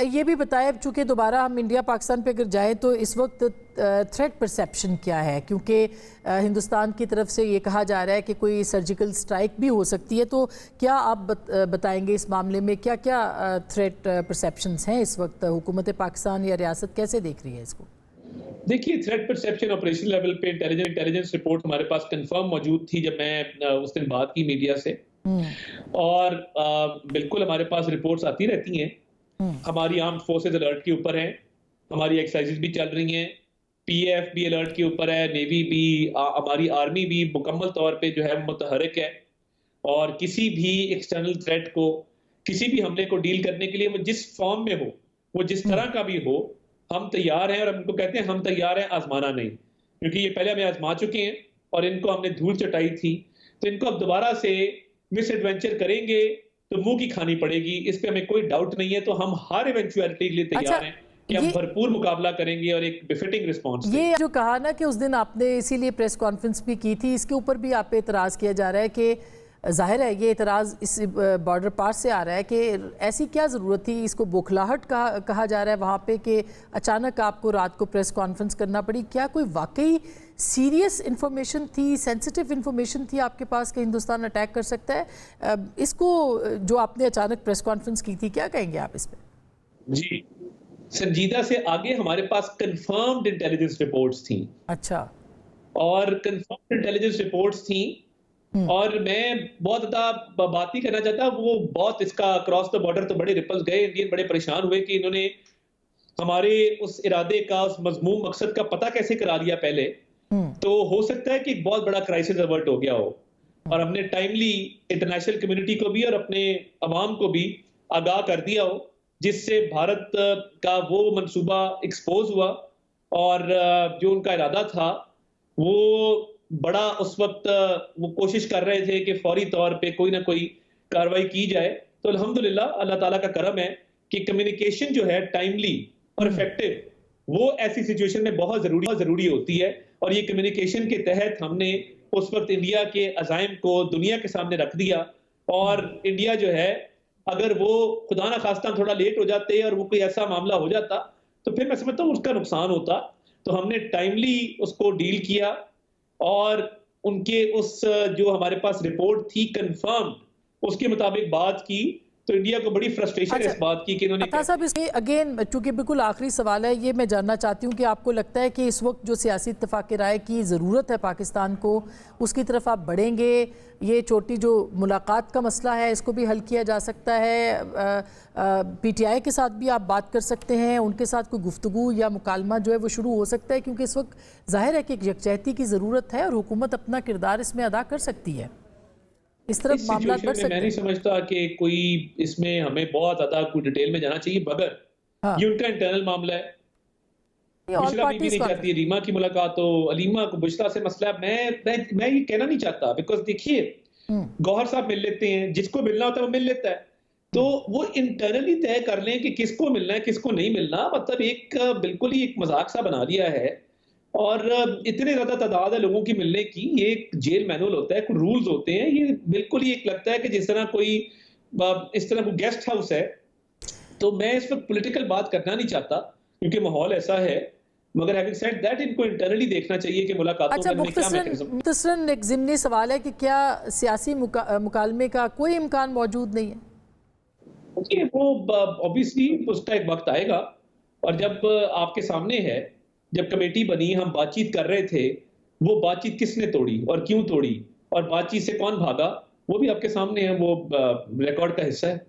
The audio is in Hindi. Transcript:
ये भी बताएं, चूँकि दोबारा हम इंडिया पाकिस्तान पे अगर जाएं तो इस वक्त थ्रेट परसेप्शन क्या है, क्योंकि हिंदुस्तान की तरफ से ये कहा जा रहा है कि कोई सर्जिकल स्ट्राइक भी हो सकती है, तो क्या आप बताएंगे इस मामले में क्या क्या थ्रेट परसेप्शंस हैं इस वक्त? हुकूमत पाकिस्तान या रियासत कैसे देख रही है इसको? देखिए, थ्रेट परसेप्शन ऑपरेशन लेवल पे इंटेलिजेंस रिपोर्ट हमारे पास कंफर्म मौजूद थी जब मैं उस दिन बात की मीडिया से। और बिल्कुल हमारे पास रिपोर्ट्स आती रहती हैं। हमारी आर्म्ड फोर्सेज अलर्ट के ऊपर हैं, हमारी एक्सरसाइजेज भी चल रही हैं, पीएफ भी अलर्ट के ऊपर है, नेवी भी, हमारी आर्मी भी मुकम्मल तौर पे जो है मुतहरिक है। और किसी भी एक्सटर्नल थ्रेट को, किसी भी हमले को डील करने के लिए वो जिस फॉर्म में हो, वो जिस तरह का भी हो, हम तैयार हैं। और हमको कहते हैं हम तैयार हैं, आजमाना नहीं, क्योंकि ये पहले हमें आजमा चुके हैं और इनको हमने धूल चटाई थी। तो इनको अब दोबारा से मिस एडवेंचर करेंगे तो मुंह की खानी पड़ेगी, इस पे हमें कोई डाउट नहीं है। तो हम हर इवेंचुअलिटी के लिए तैयार हैं कि हम भरपूर मुकाबला करेंगे और एक बिफिटिंग रिस्पॉन्स देंगे। ये जो कहा ना कि उस दिन आपने इसीलिए प्रेस कॉन्फ्रेंस भी की थी, इसके ऊपर भी आप पे इतराज़ किया जा रहा है कि जाहिर है ये इतराज़ इस बॉर्डर पार से आ रहा है कि ऐसी क्या ज़रूरत थी, इसको बौखलाहट कहा जा रहा है वहाँ पे कि अचानक आपको रात को प्रेस कॉन्फ्रेंस करना पड़ी। क्या कोई वाकई सीरियस इन्फॉर्मेशन थी, सेंसिटिव इन्फॉर्मेशन थी आपके पास कि हिंदुस्तान अटैक कर सकता है? इसको जो आपने अचानक प्रेस कॉन्फ्रेंस की थी, क्या कहेंगे आप इस पर? जी, संजीदा से आगे हमारे पास कंफर्म्ड इंटेलिजेंस रिपोर्ट्स थी। अच्छा। और कंफर्म्ड इंटेलिजेंस रिपोर्ट्स थी। और मैं बहुत ज़्यादा बात नहीं करना चाहता, वो बहुत इसका क्रॉस द बॉर्डर तो बड़े रिपल्स गए, इंडियन बड़े परेशान हुए कि इन्होंने हमारे उस इरादे का, उस मजमूम मकसद का पता कैसे करा लिया पहले। तो हो सकता है कि एक बहुत बड़ा क्राइसिस अवर्ट हो गया हो, और हमने टाइमली इंटरनेशनल कम्युनिटी को भी और अपने अवाम को भी आगाह कर दिया हो, जिससे भारत का वो मंसूबा एक्सपोज हुआ। और जो उनका इरादा था वो बड़ा, उस वक्त वो कोशिश कर रहे थे कि फौरी तौर पे कोई ना कोई कार्रवाई की जाए। तो अल्हम्दुलिल्लाह अल्लाह ताला का करम है कि कम्युनिकेशन जो है टाइमली और इफेक्टिव, वो ऐसी सिचुएशन में बहुत जरूरी होती है। और ये कम्युनिकेशन के तहत हमने उस वक्त इंडिया के अज़ाइम को दुनिया के सामने रख दिया। और इंडिया जो है, अगर वो खुदा ना खास्ता थोड़ा लेट हो जाते और वो कोई ऐसा मामला हो जाता तो फिर मैं समझता हूँ उसका नुकसान होता। तो हमने टाइमली उसको डील किया और उनके उस जो हमारे पास रिपोर्ट थी कंफर्म, उसके मुताबिक बात की। तो इंडिया को बड़ी फ्रस्ट्रेशन इस बात की कि इन्होंने साहब, इसमें अगेन चूंकि बिल्कुल आखिरी सवाल है, ये मैं जानना चाहती हूँ कि आपको लगता है कि इस वक्त जो सियासी इत्तेफाक राय की ज़रूरत है पाकिस्तान को, उसकी तरफ आप बढ़ेंगे? ये छोटी जो मुलाकात का मसला है इसको भी हल किया जा सकता है, PTI के साथ भी आप बात कर सकते हैं, उनके साथ कोई गुफ्तगू या मुकालमा जो है वो शुरू हो सकता है, क्योंकि इस वक्त जाहिर है कि एक यकजहती की ज़रूरत है और हुकूमत अपना किरदार इसमें अदा कर सकती है। इस तरफ मामला बढ़ सकते हैं। मैं नहीं समझता कि कोई इसमें हमें बहुत ज्यादा कोई डिटेल में जाना चाहिए, मगर ये उनका इंटरनल मामला है। बुशरा भी नहीं चाहती है रीमा की मुलाकात हो, अलीमा को बुशरा से मसला। मैं ये कहना नहीं चाहता, बिकॉज देखिए गौहर साहब मिल लेते हैं, जिसको मिलना होता है वो मिल लेता है। तो वो इंटरनली तय कर लें कि किसको मिलना है किसको नहीं मिलना। मतलब एक बिल्कुल ही एक मजाक सा बना लिया है। और इतने ज्यादा तादाद है लोगों की मिलने की, ये एक जेल मैनुअल होता है, कुछ रूल्स होते हैं। ये बिल्कुल ही एक लगता है कि जिस तरह कोई इस तरह कोई गेस्ट हाउस है। तो मैं इस वक्त पॉलिटिकल बात करना नहीं चाहता क्योंकि माहौल ऐसा है, मगर हैविंग सेड दैट इनको इंटरनली देखना चाहिए कि मुलाकातों में क्या मैकेनिज्म। मुख्तसरन एक ज़िमनी सवाल है कि क्या सियासी मुकालमे का कोई इम्कान मौजूद नहीं है? वो ऑब्वियसली उसका एक वक्त आएगा, और जब आपके सामने है, जब कमेटी बनी, हम बातचीत कर रहे थे, वो बातचीत किसने तोड़ी और क्यों तोड़ी और बातचीत से कौन भागा, वो भी आपके सामने है, वो रिकॉर्ड का हिस्सा है।